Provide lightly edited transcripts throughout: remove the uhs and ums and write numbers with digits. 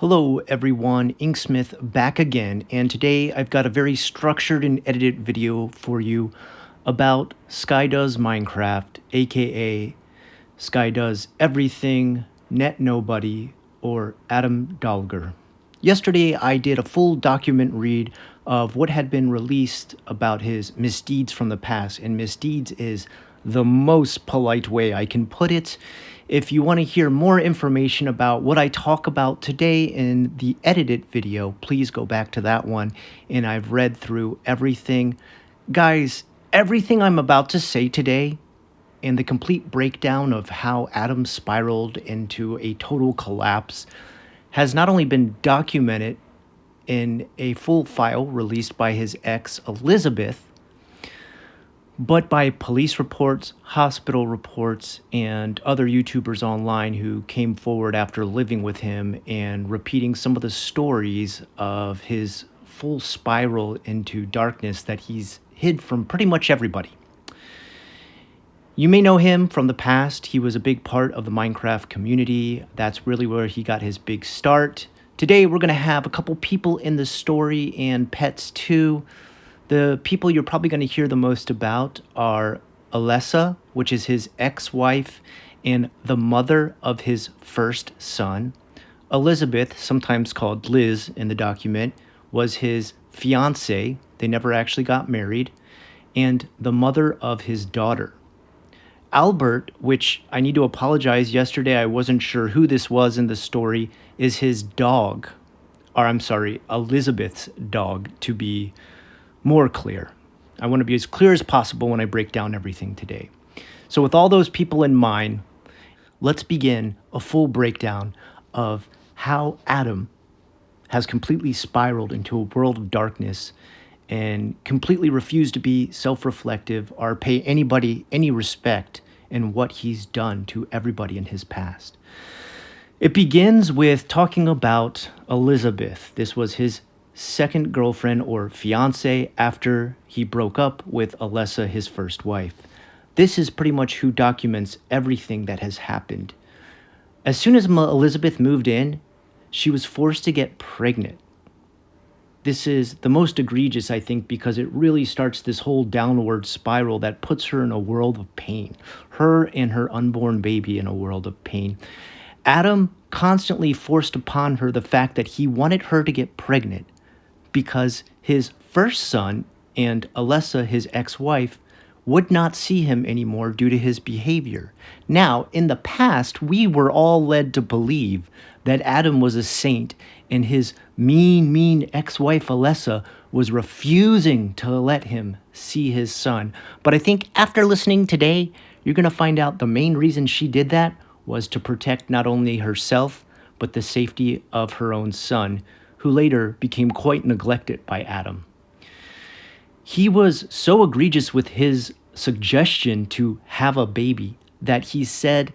Hello everyone, Inksmith back again, and today I've got a very structured and edited video for you about Skydoesminecraft, aka Skydoeseverything, netnobody, or Adam Dahlberg. Yesterday I did a full document read of what had been released about his misdeeds from the past, and misdeeds is the most polite way I can put it. If you want to hear more information about what I talk about today in the edited video, please go back to that one, and I've read through everything. Guys, everything I'm about to say today and the complete breakdown of how Adam spiraled into a total collapse has not only been documented in a full file released by his ex, Elizabeth, but by police reports, hospital reports, and other YouTubers online who came forward after living with him and repeating some of the stories of his full spiral into darkness that he's hid from pretty much everybody. You may know him from the past. He was a big part of the Minecraft community. That's really where he got his big start. Today, we're going to have a couple people in the story and pets too. The people you're probably going to hear the most about are Alessa, which is his ex-wife and the mother of his first son. Elizabeth, sometimes called Liz in the document, was his fiancée. They never actually got married. And the mother of his daughter. Albert, which I need to apologize, yesterday I wasn't sure who this was in the story, is his dog. Or I'm sorry, Elizabeth's dog, to be more clear. I want to be as clear as possible when I break down everything today. So with all those people in mind, let's begin a full breakdown of how Adam has completely spiraled into a world of darkness and completely refused to be self-reflective or pay anybody any respect in what he's done to everybody in his past. It begins with talking about Elizabeth. This was his second girlfriend or fiance after he broke up with Alessa, his first wife. This is pretty much who documents everything that has happened. As soon as Elizabeth moved in, she was forced to get pregnant. This is the most egregious, I think, because it really starts this whole downward spiral that puts her in a world of pain. Her and her unborn baby in a world of pain. Adam constantly forced upon her the fact that he wanted her to get pregnant because his first son and Alessa, his ex-wife, would not see him anymore due to his behavior. Now, in the past, we were all led to believe that Adam was a saint and his mean ex-wife Alessa was refusing to let him see his son. But I think after listening today, you're going to find out the main reason she did that was to protect not only herself, but the safety of her own son, who later became quite neglected by Adam. He was so egregious with his suggestion to have a baby that he said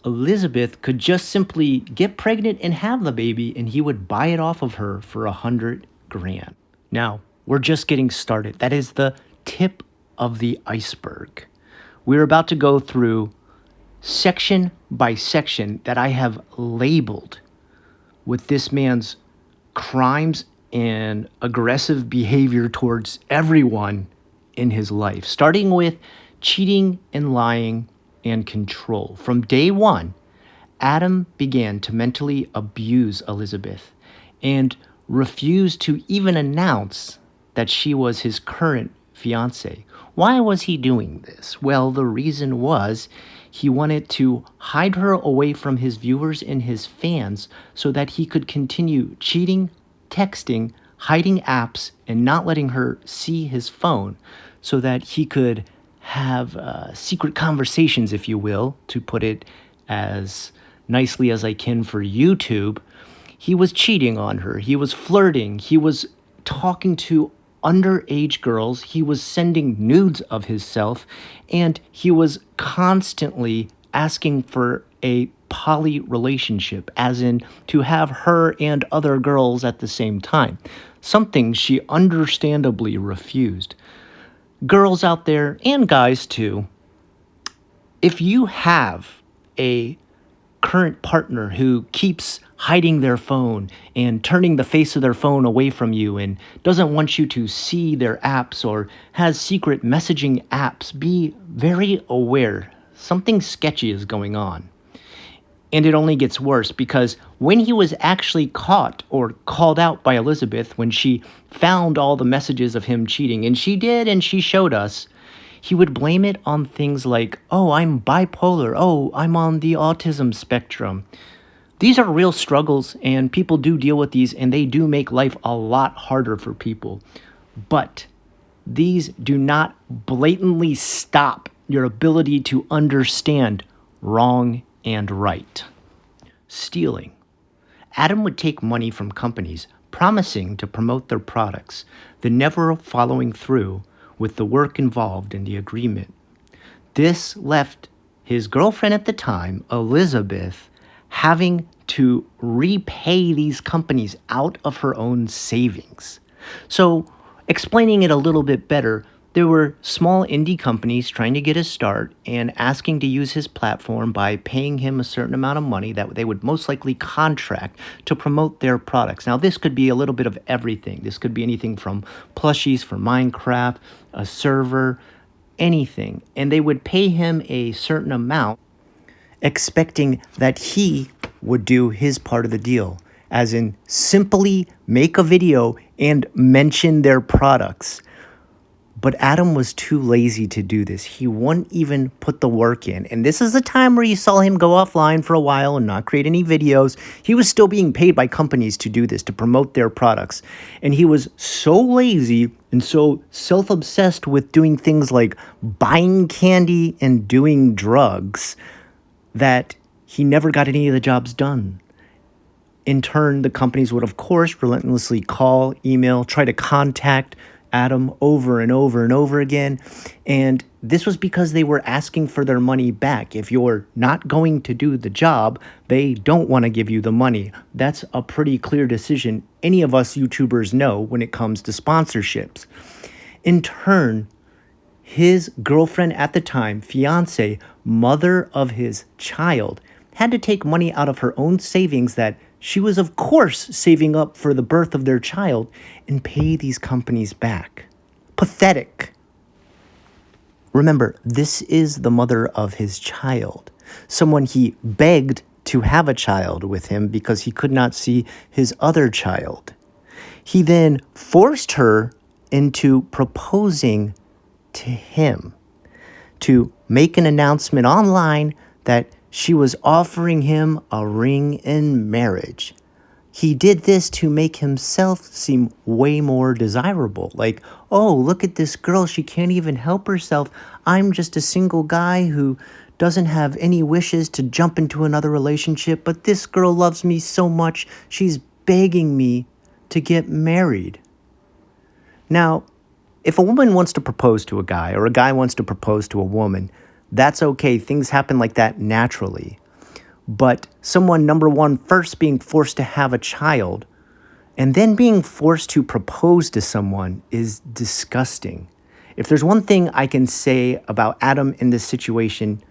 Elizabeth could just simply get pregnant and have the baby and he would buy it off of her for $100,000. Now, we're just getting started. That is the tip of the iceberg. We're about to go through section by section that I have labeled with this man's crimes and aggressive behavior towards everyone in his life, starting with cheating and lying and control. From day one, Adam began to mentally abuse Elizabeth and refused to even announce that she was his current fiancée. Why was he doing this? Well, the reason was he wanted to hide her away from his viewers and his fans so that he could continue cheating, texting, hiding apps, and not letting her see his phone so that he could have secret conversations, if you will, to put it as nicely as I can for YouTube. He was cheating on her. He was flirting. He was talking to underage girls. He was sending nudes of himself, and he was constantly asking for a poly relationship, as in to have her and other girls at the same time, something she understandably refused. Girls out there, and guys too, if you have a current partner who keeps hiding their phone and turning the face of their phone away from you and doesn't want you to see their apps or has secret messaging apps, be very aware. Something sketchy is going on. And it only gets worse because when he was actually caught or called out by Elizabeth, when she found all the messages of him cheating, and she did, and she showed us, he would blame it on things like, oh, I'm bipolar. Oh, I'm on the autism spectrum. These are real struggles, and people do deal with these, and they do make life a lot harder for people. But these do not blatantly stop your ability to understand wrong and right. Stealing. Adam would take money from companies promising to promote their products, then never following through with the work involved in the agreement. This left his girlfriend at the time, Elizabeth, having to repay these companies out of her own savings. So, explaining it a little bit better, there were small indie companies trying to get a start and asking to use his platform by paying him a certain amount of money that they would most likely contract to promote their products. Now, this could be a little bit of everything. This could be anything from plushies for Minecraft, a server, anything. And they would pay him a certain amount, expecting that he would do his part of the deal, as in simply make a video and mention their products. But Adam was too lazy to do this. He wouldn't even put the work in. And this is the time where you saw him go offline for a while and not create any videos. He was still being paid by companies to do this, to promote their products. And he was so lazy and so self-obsessed with doing things like buying candy and doing drugs that he never got any of the jobs done. In turn, the companies would, of course, relentlessly call, email, try to contact Adam over and over and over again. And this was because they were asking for their money back. If you're not going to do the job, they don't want to give you the money. That's a pretty clear decision any of us YouTubers know when it comes to sponsorships. In turn, his girlfriend at the time, fiance, mother of his child, had to take money out of her own savings that she was, of course, saving up for the birth of their child and pay these companies back. Pathetic. Remember, this is the mother of his child, someone he begged to have a child with him because he could not see his other child. He then forced her into proposing to him, to make an announcement online that she was offering him a ring in marriage. He did this to make himself seem way more desirable. Like, oh, look at this girl. She can't even help herself. I'm just a single guy who doesn't have any wishes to jump into another relationship, but this girl loves me so much, she's begging me to get married. Now, if a woman wants to propose to a guy or a guy wants to propose to a woman, that's okay. Things happen like that naturally. But someone, number one, first being forced to have a child and then being forced to propose to someone is disgusting. If there's one thing I can say about Adam in this situation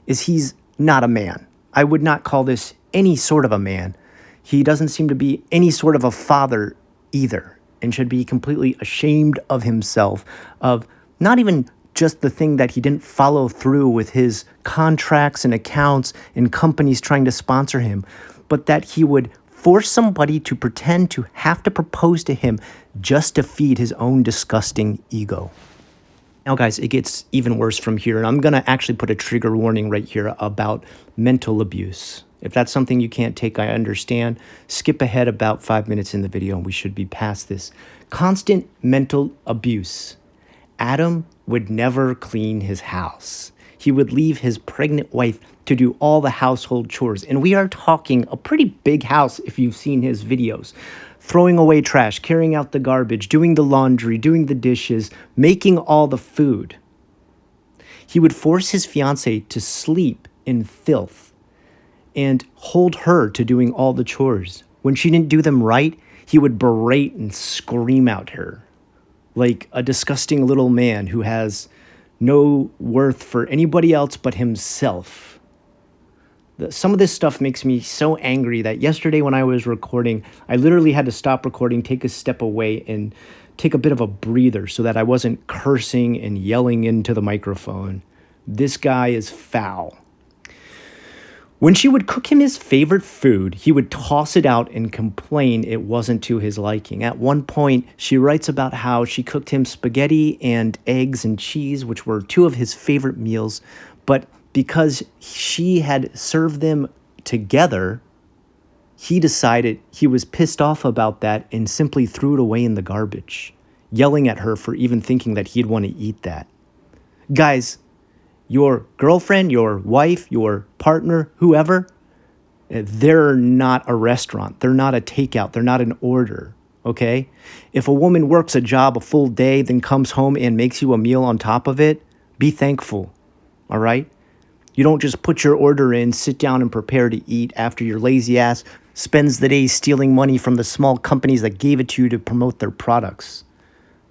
is he's not a man. I would not call this any sort of a man. He doesn't seem to be any sort of a father either, and should be completely ashamed of himself, of not even just the thing that he didn't follow through with his contracts and accounts and companies trying to sponsor him, but that he would force somebody to pretend to have to propose to him just to feed his own disgusting ego. Now, guys, it gets even worse from here, and I'm going to actually put a trigger warning right here about mental abuse. If that's something you can't take, I understand. Skip ahead about 5 minutes in the video, and we should be past this. Constant mental abuse. Adam would never clean his house. He would leave his pregnant wife to do all the household chores. And we are talking a pretty big house if you've seen his videos. Throwing away trash, carrying out the garbage, doing the laundry, doing the dishes, making all the food. He would force his fiancée to sleep in filth and hold her to doing all the chores. When she didn't do them right, he would berate and scream at her like a disgusting little man who has no worth for anybody else but himself. Some of this stuff makes me so angry that yesterday when I was recording, I literally had to stop recording, take a step away, and take a bit of a breather so that I wasn't cursing and yelling into the microphone. This guy is foul. When she would cook him his favorite food, he would toss it out and complain it wasn't to his liking. At one point, she writes about how she cooked him spaghetti and eggs and cheese, which were two of his favorite meals, but because she had served them together, he decided he was pissed off about that and simply threw it away in the garbage, yelling at her for even thinking that he'd want to eat that. Guys, your girlfriend, your wife, your partner, whoever, they're not a restaurant. They're not a takeout. They're not an order, okay? If a woman works a job a full day, then comes home and makes you a meal on top of it, be thankful, all right? You don't just put your order in, sit down and prepare to eat after your lazy ass spends the day stealing money from the small companies that gave it to you to promote their products.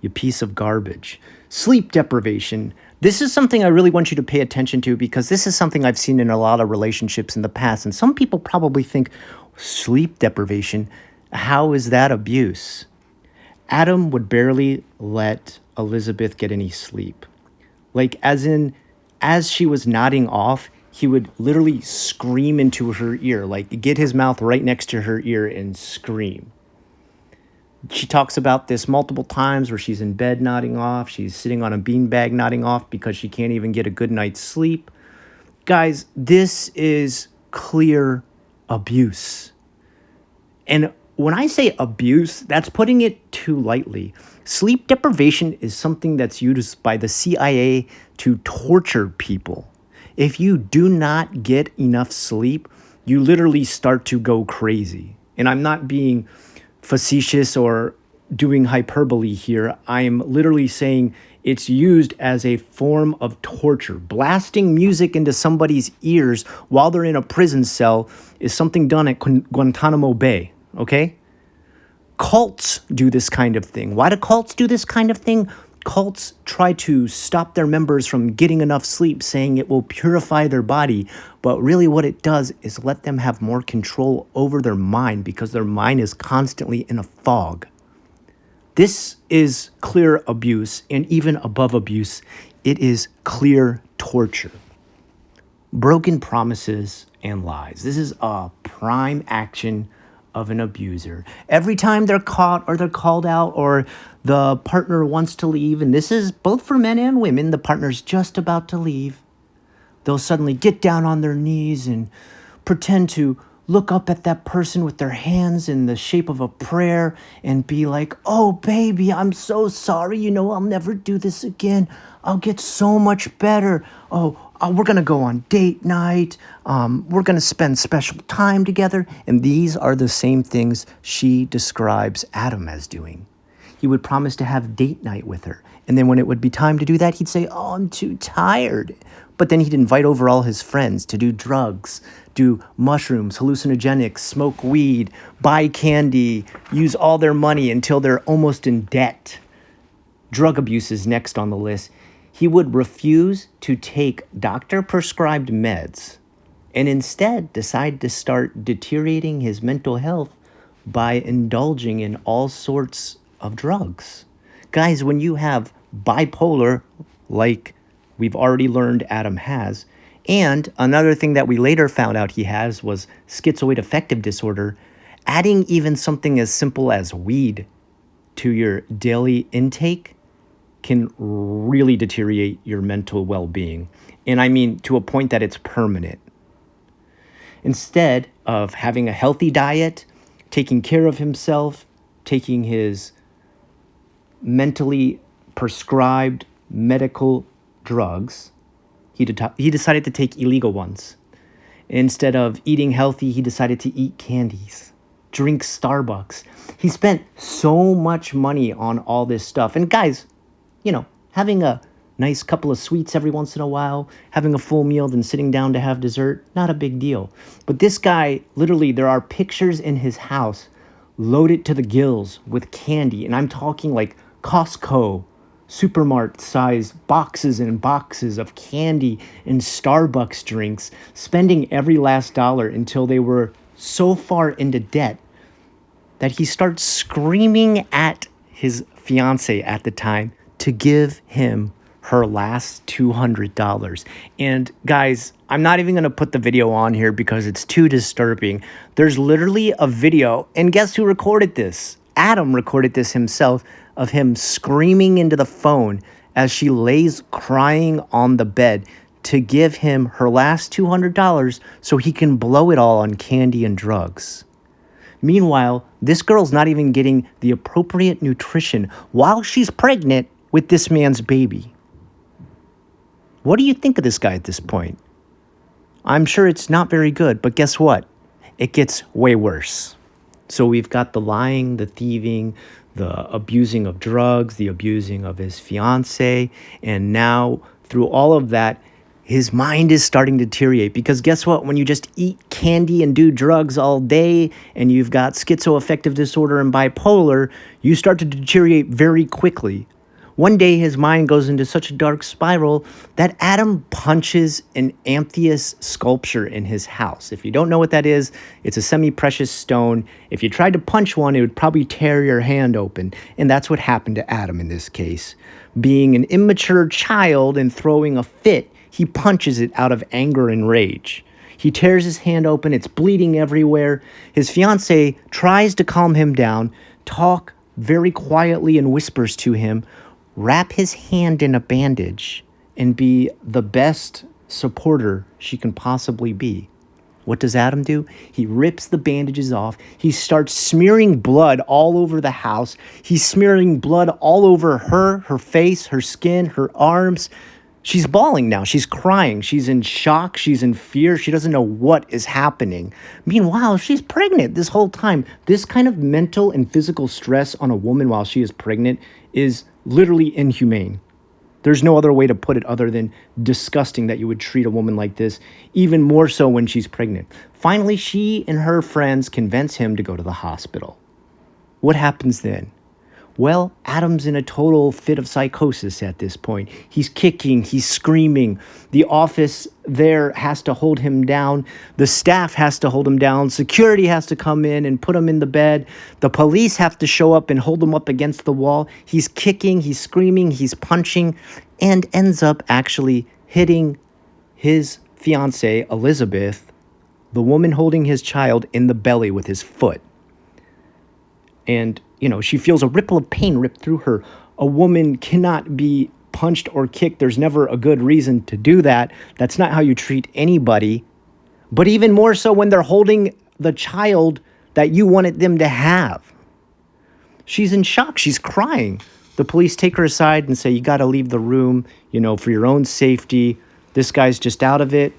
You piece of garbage. Sleep deprivation. This is something I really want you to pay attention to because this is something I've seen in a lot of relationships in the past. And some people probably think, sleep deprivation, how is that abuse? Adam would barely let Elizabeth get any sleep. Like, as she was nodding off, he would literally scream into her ear, like get his mouth right next to her ear and scream. She talks about this multiple times where she's in bed nodding off. She's sitting on a beanbag nodding off because she can't even get a good night's sleep. Guys, this is clear abuse. And when I say abuse, that's putting it too lightly. Sleep deprivation is something that's used by the CIA to torture people. If you do not get enough sleep, you literally start to go crazy. And I'm not being facetious or doing hyperbole here. I am literally saying it's used as a form of torture. Blasting music into somebody's ears while they're in a prison cell is something done at Guantanamo Bay, okay? Cults do this kind of thing. Why do cults do this kind of thing? Cults try to stop their members from getting enough sleep, saying it will purify their body. But really what it does is let them have more control over their mind because their mind is constantly in a fog. This is clear abuse, and even above abuse, it is clear torture. Broken promises and lies. This is a prime action of an abuser. Every time they're caught or they're called out or the partner wants to leave, and this is both for men and women, the partner's just about to leave, they'll suddenly get down on their knees and pretend to look up at that person with their hands in the shape of a prayer and be like, oh, baby, I'm so sorry. You know, I'll never do this again. I'll get so much better. We're going to go on date night. We're going to spend special time together. And these are the same things she describes Adam as doing. He would promise to have date night with her. And then when it would be time to do that, he'd say, oh, I'm too tired. But then he'd invite over all his friends to do drugs, do mushrooms, hallucinogenics, smoke weed, buy candy, use all their money until they're almost in debt. Drug abuse is next on the list. He would refuse to take doctor-prescribed meds and instead decide to start deteriorating his mental health by indulging in all sorts of drugs. Guys, when you have bipolar, like we've already learned Adam has, and another thing that we later found out he has was schizoid affective disorder, adding even something as simple as weed to your daily intake can really deteriorate your mental well-being. And I mean to a point that it's permanent. Instead of having a healthy diet, taking care of himself, taking his mentally prescribed medical drugs, he decided to take illegal ones. Instead of eating healthy, he decided to eat candies, drink Starbucks. He spent so much money on all this stuff. And guys, you know, having a nice couple of sweets every once in a while, having a full meal, then sitting down to have dessert, not a big deal. But this guy, literally, there are pictures in his house loaded to the gills with candy. And I'm talking like Costco supermart-sized boxes and boxes of candy and Starbucks drinks, spending every last dollar until they were so far into debt that he starts screaming at his fiance at the time to give him her last $200. And guys, I'm not even going to put the video on here because it's too disturbing. There's literally a video, and guess who recorded this? Adam recorded this himself, of him screaming into the phone as she lays crying on the bed to give him her last $200 so he can blow it all on candy and drugs. Meanwhile, this girl's not even getting the appropriate nutrition while she's pregnant with this man's baby. What do you think of this guy at this point? I'm sure it's not very good, but guess what? It gets way worse. So we've got the lying, the thieving, the abusing of drugs, the abusing of his fiance, and now through all of that, his mind is starting to deteriorate because guess what? When you just eat candy and do drugs all day and you've got schizoaffective disorder and bipolar, you start to deteriorate very quickly. One day his mind goes into such a dark spiral that Adam punches an amethyst sculpture in his house. If you don't know what that is, it's a semi-precious stone. If you tried to punch one, it would probably tear your hand open. And that's what happened to Adam in this case. Being an immature child and throwing a fit, he punches it out of anger and rage. He tears his hand open, it's bleeding everywhere. His fiance tries to calm him down, talk very quietly and whispers to him, wrap his hand in a bandage, and be the best supporter she can possibly be. What does Adam do? He rips the bandages off. He starts smearing blood all over the house. He's smearing blood all over her face, her skin, her arms. She's bawling now. She's crying. She's in shock. She's in fear. She doesn't know what is happening. Meanwhile, she's pregnant this whole time. This kind of mental and physical stress on a woman while she is pregnant is literally inhumane. There's no other way to put it other than disgusting that you would treat a woman like this, even more so when she's pregnant. Finally, she and her friends convince him to go to the hospital. What happens then? Well, Adam's in a total fit of psychosis at this point. He's kicking, he's screaming. The office there has to hold him down. The staff has to hold him down. Security has to come in and put him in the bed. The police have to show up and hold him up against the wall. He's kicking, he's screaming, he's punching, and ends up actually hitting his fiancée, Elizabeth, the woman holding his child, in the belly with his foot. And she feels a ripple of pain rip through her. A woman cannot be punched or kicked. There's never a good reason to do that. That's not how you treat anybody. But even more so when they're holding the child that you wanted them to have. She's in shock. She's crying. The police take her aside and say, you got to leave the room, for your own safety. This guy's just out of it.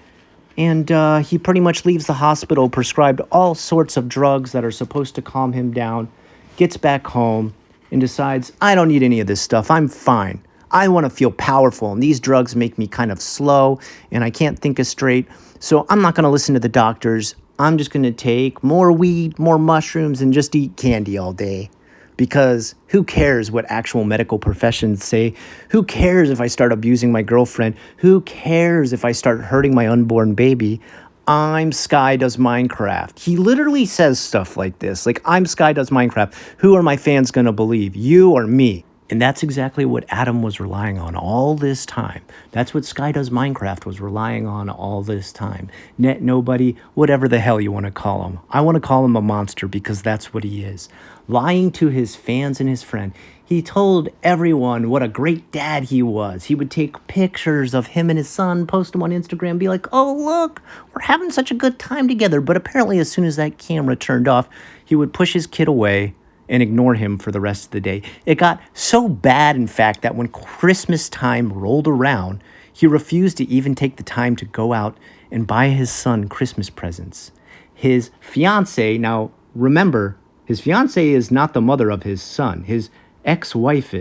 And he pretty much leaves the hospital, prescribed all sorts of drugs that are supposed to calm him down. Gets back home and decides, I don't need any of this stuff. I'm fine. I want to feel powerful, and these drugs make me kind of slow, and I can't think as straight, so I'm not going to listen to the doctors. I'm just going to take more weed, more mushrooms, and just eat candy all day. Because who cares what actual medical professions say? Who cares if I start abusing my girlfriend? Who cares if I start hurting my unborn baby? I'm Skydoesminecraft. He literally says stuff like this. Like, I'm Skydoesminecraft. Who are my fans going to believe? You or me? And that's exactly what Adam was relying on all this time. That's what Skydoesminecraft was relying on all this time. Netnobody, whatever the hell you want to call him. I want to call him a monster because that's what he is. Lying to his fans and his friend. He told everyone what a great dad he was. He would take pictures of him and his son, post them on Instagram, be like, oh, look, we're having such a good time together. But apparently as soon as that camera turned off, he would push his kid away and ignore him for the rest of the day. It got so bad, in fact, that when Christmas time rolled around, he refused to even take the time to go out and buy his son Christmas presents. His fiancée, now remember, his fiancée is not the mother of his son. His ex-wife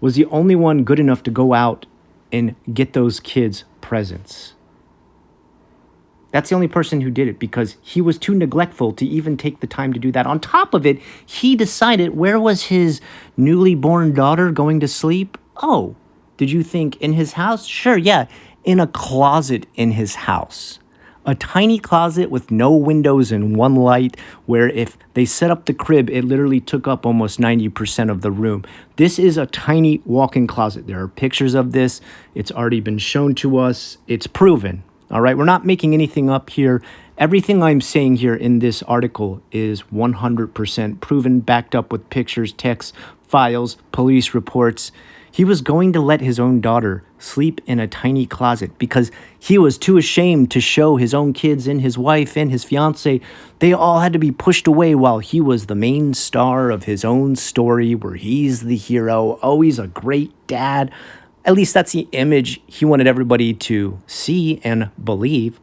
was the only one good enough to go out and get those kids presents. That's the only person who did it because he was too neglectful to even take the time to do that. On top of it, he decided where was his newly born daughter going to sleep? Oh, did you think in his house? Sure, yeah, in a closet in his house. A tiny closet with no windows and one light, where if they set up the crib, it literally took up almost 90% of the room. This is a tiny walk in closet. There are pictures of this. It's already been shown to us. It's proven. All right, we're not making anything up here. Everything I'm saying here in this article is 100% proven, backed up with pictures, texts, files, police reports. He was going to let his own daughter sleep in a tiny closet because he was too ashamed to show his own kids and his wife and his fiance. They all had to be pushed away while he was the main star of his own story where he's the hero. Oh, he's a great dad. At least that's the image he wanted everybody to see and believe.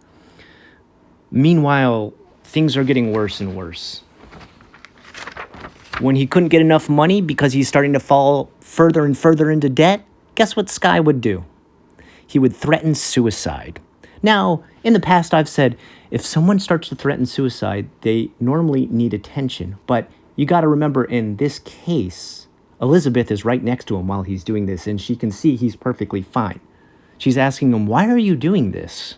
Meanwhile, things are getting worse and worse. When he couldn't get enough money because he's starting to fall further and further into debt, guess what Sky would do? He would threaten suicide. Now, in the past, I've said if someone starts to threaten suicide, they normally need attention. But you got to remember, in this case, Elizabeth is right next to him while he's doing this, and she can see he's perfectly fine. She's asking him, "Why are you doing this?"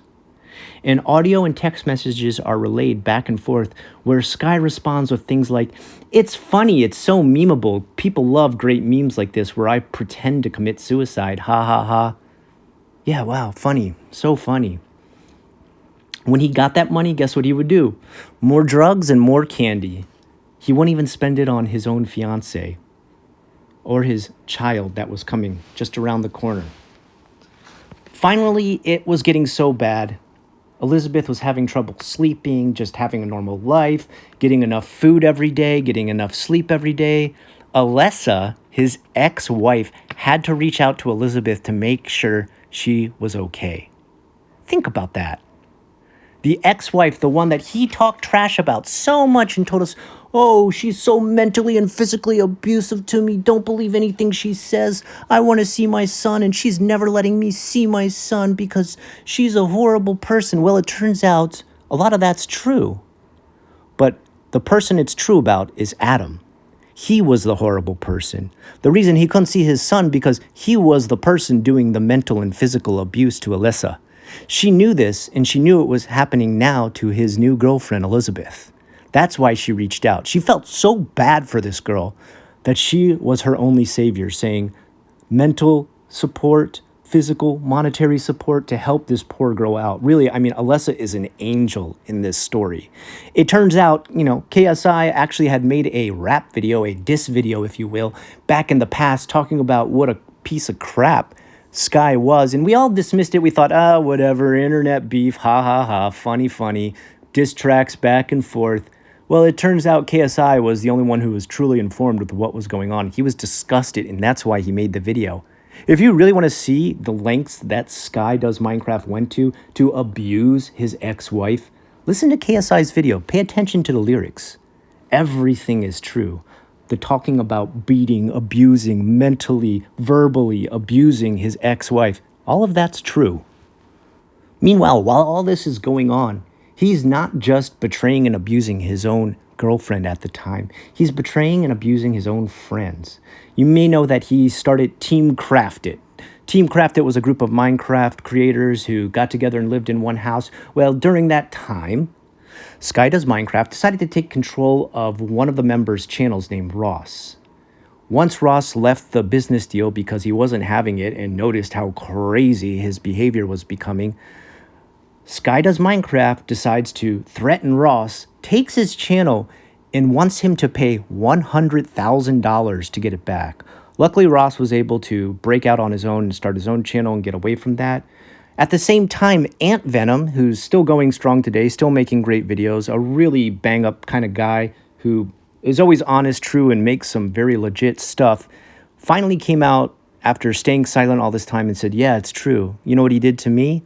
And audio and text messages are relayed back and forth where Sky responds with things like, "It's funny, it's so memeable. People love great memes like this where I pretend to commit suicide. Ha ha ha." Yeah, wow, funny. So funny. When he got that money, guess what he would do? More drugs and more candy. He wouldn't even spend it on his own fiance or his child that was coming just around the corner. Finally, it was getting so bad. Elizabeth was having trouble sleeping, just having a normal life, getting enough food every day, getting enough sleep every day. Alessa, his ex-wife, had to reach out to Elizabeth to make sure she was okay. Think about that. The ex-wife, the one that he talked trash about so much and told us, "Oh, she's so mentally and physically abusive to me. Don't believe anything she says. I want to see my son, and she's never letting me see my son because she's a horrible person." Well, it turns out a lot of that's true. But the person it's true about is Adam. He was the horrible person. The reason he couldn't see his son because he was the person doing the mental and physical abuse to Alessa. She knew this, and she knew it was happening now to his new girlfriend, Elizabeth. That's why she reached out. She felt so bad for this girl that she was her only savior, saying mental support, physical, monetary support to help this poor girl out. Really, I mean, Alessa is an angel in this story. It turns out, KSI actually had made a rap video, a diss video, if you will, back in the past, talking about what a piece of crap Sky was, and we all dismissed it. We thought, whatever, internet beef, ha ha ha, funny, diss tracks back and forth. Well, it turns out KSI was the only one who was truly informed with what was going on. He was disgusted, and that's why he made the video. If you really want to see the lengths that Skydoesminecraft went to abuse his ex-wife, listen to KSI's video. Pay attention to the lyrics. Everything is true. The talking about beating, abusing, mentally, verbally abusing his ex-wife, all of that's true. Meanwhile, while all this is going on, he's not just betraying and abusing his own girlfriend at the time. He's betraying and abusing his own friends. You may know that he started Team Crafted. Team Crafted was a group of Minecraft creators who got together and lived in one house. Well, during that time, Skydoesminecraft decided to take control of one of the members' channels named Ross. Once Ross left the business deal because he wasn't having it and noticed how crazy his behavior was becoming, Skydoesminecraft decides to threaten Ross, takes his channel, and wants him to pay $100,000 to get it back. Luckily, Ross was able to break out on his own and start his own channel and get away from that. At the same time, Antvenom, who's still going strong today, still making great videos, a really bang-up kind of guy who is always honest, true, and makes some very legit stuff, finally came out after staying silent all this time and said, "Yeah, it's true. You know what he did to me?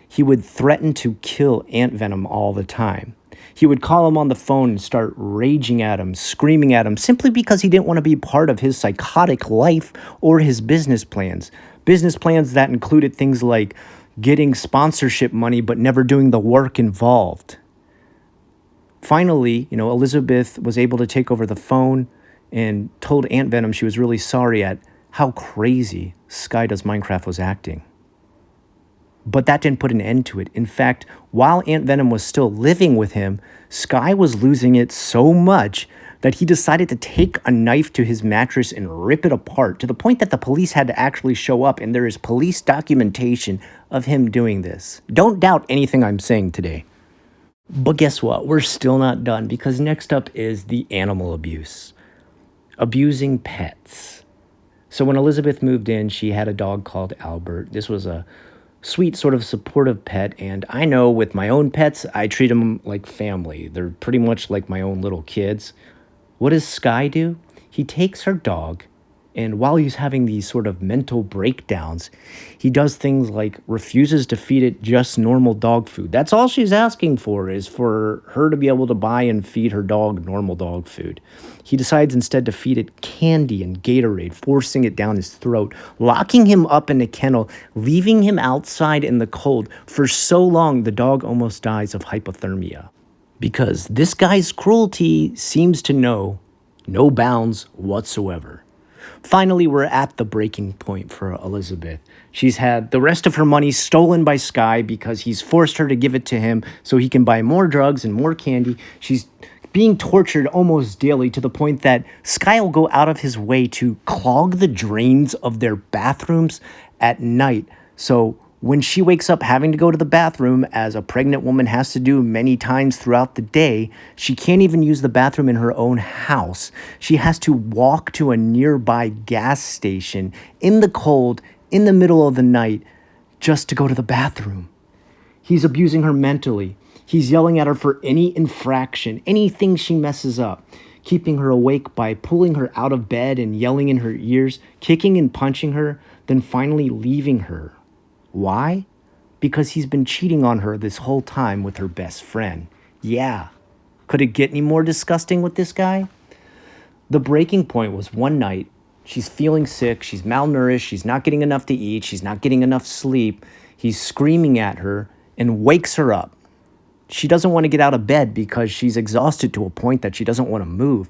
He would threaten to kill Antvenom all the time. He would call him on the phone and start raging at him, screaming at him, simply because he didn't want to be part of his psychotic life or his business plans. Business plans that included things like getting sponsorship money but never doing the work involved." Finally, Elizabeth was able to take over the phone and told Antvenom she was really sorry at how crazy Skydoesminecraft was acting. But that didn't put an end to it. In fact, while Antvenom was still living with him, Sky was losing it so much that he decided to take a knife to his mattress and rip it apart, to the point that the police had to actually show up, and there is police documentation of him doing this. Don't doubt anything I'm saying today. But guess what? We're still not done, because next up is the animal abuse. Abusing pets. So when Elizabeth moved in, she had a dog called Albert. This was a sweet, sort of supportive pet, and I know with my own pets, I treat them like family. They're pretty much like my own little kids. What does Sky do? He takes her dog, and while he's having these sort of mental breakdowns, he does things like refuses to feed it just normal dog food. That's all she's asking for, is for her to be able to buy and feed her dog normal dog food. He decides instead to feed it candy and Gatorade, forcing it down his throat, locking him up in a kennel, leaving him outside in the cold for so long the dog almost dies of hypothermia. Because this guy's cruelty seems to know no bounds whatsoever. Finally, we're at the breaking point for Elizabeth. She's had the rest of her money stolen by Sky because he's forced her to give it to him so he can buy more drugs and more candy. She's being tortured almost daily, to the point that Sky will go out of his way to clog the drains of their bathrooms at night. So when she wakes up having to go to the bathroom, as a pregnant woman has to do many times throughout the day, she can't even use the bathroom in her own house. She has to walk to a nearby gas station in the cold, in the middle of the night, just to go to the bathroom. He's abusing her mentally. He's yelling at her for any infraction, anything she messes up, keeping her awake by pulling her out of bed and yelling in her ears, kicking and punching her, then finally leaving her. Why? Because he's been cheating on her this whole time with her best friend. Yeah. Could it get any more disgusting with this guy? The breaking point was one night. She's feeling sick. She's malnourished. She's not getting enough to eat. She's not getting enough sleep. He's screaming at her and wakes her up. She doesn't want to get out of bed because she's exhausted to a point that she doesn't want to move.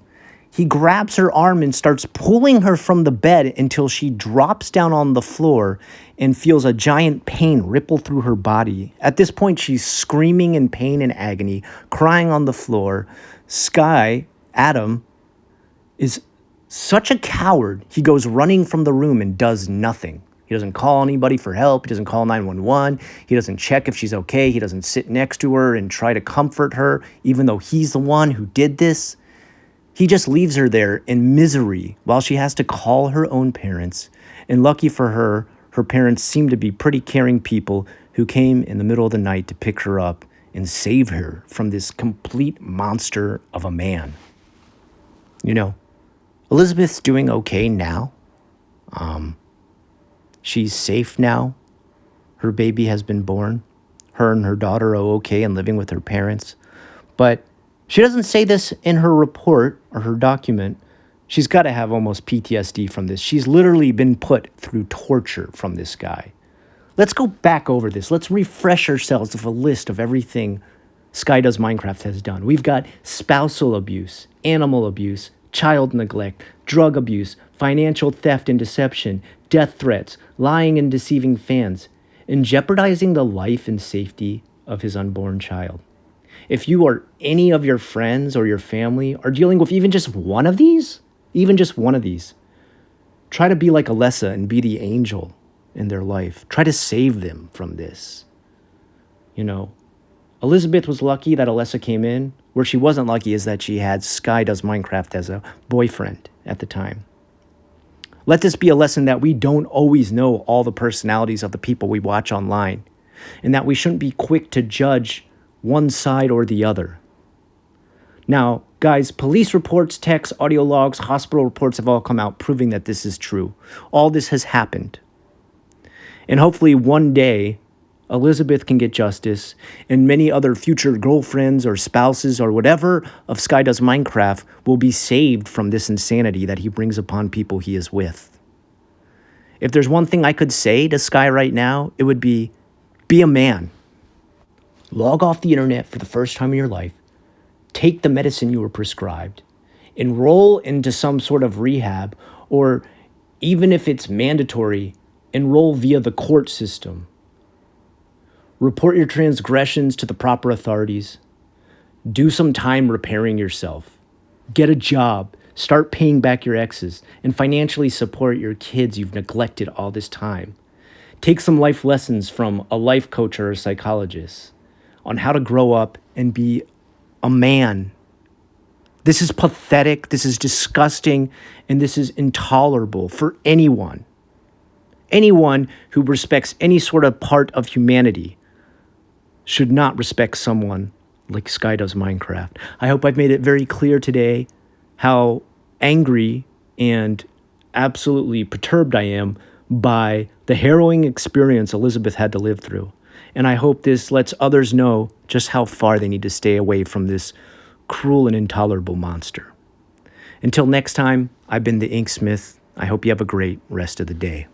He grabs her arm and starts pulling her from the bed until she drops down on the floor and feels a giant pain ripple through her body. At this point, she's screaming in pain and agony, crying on the floor. Sky, Adam, is such a coward. He goes running from the room and does nothing. He doesn't call anybody for help. He doesn't call 911. He doesn't check if she's okay. He doesn't sit next to her and try to comfort her, even though he's the one who did this. He just leaves her there in misery while she has to call her own parents. And lucky for her, her parents seem to be pretty caring people who came in the middle of the night to pick her up and save her from this complete monster of a man. You know, Elizabeth's doing okay now. She's safe now. Her baby has been born. Her and her daughter are okay and living with her parents. But she doesn't say this in her report or her document. She's got to have almost PTSD from this. She's literally been put through torture from this guy. Let's go back over this. Let's refresh ourselves with a list of everything Skydoesminecraft has done. We've got spousal abuse, animal abuse, child neglect, drug abuse, financial theft and deception, death threats, lying and deceiving fans, and jeopardizing the life and safety of his unborn child. If you or any of your friends or your family are dealing with even just one of these, try to be like Alessa and be the angel in their life. Try to save them from this. You know, Elizabeth was lucky that Alessa came in. Where she wasn't lucky is that she had Skydoesminecraft as a boyfriend at the time. Let this be a lesson that we don't always know all the personalities of the people we watch online, and that we shouldn't be quick to judge one side or the other. Now, guys, police reports, texts, audio logs, hospital reports have all come out proving that this is true. All this has happened. And hopefully one day, Elizabeth can get justice, and many other future girlfriends or spouses or whatever of Skydoesminecraft will be saved from this insanity that he brings upon people he is with. If there's one thing I could say to Sky right now, it would be a man. Log off the internet for the first time in your life. Take the medicine you were prescribed. Enroll into some sort of rehab, or Even if it's mandatory, enroll via the court system. Report your transgressions to the proper authorities. Do some time repairing yourself. Get a job. Start paying back your exes and financially support your kids you've neglected all this time. Take some life lessons from a life coach or a psychologist on how to grow up and be a man. This is pathetic, this is disgusting, and this is intolerable for anyone. Anyone who respects any sort of part of humanity should not respect someone like Skydoesminecraft. I hope I've made it very clear today how angry and absolutely perturbed I am by the harrowing experience Elizabeth had to live through. And I hope this lets others know just how far they need to stay away from this cruel and intolerable monster. Until next time, I've been the Inksmith. I hope you have a great rest of the day.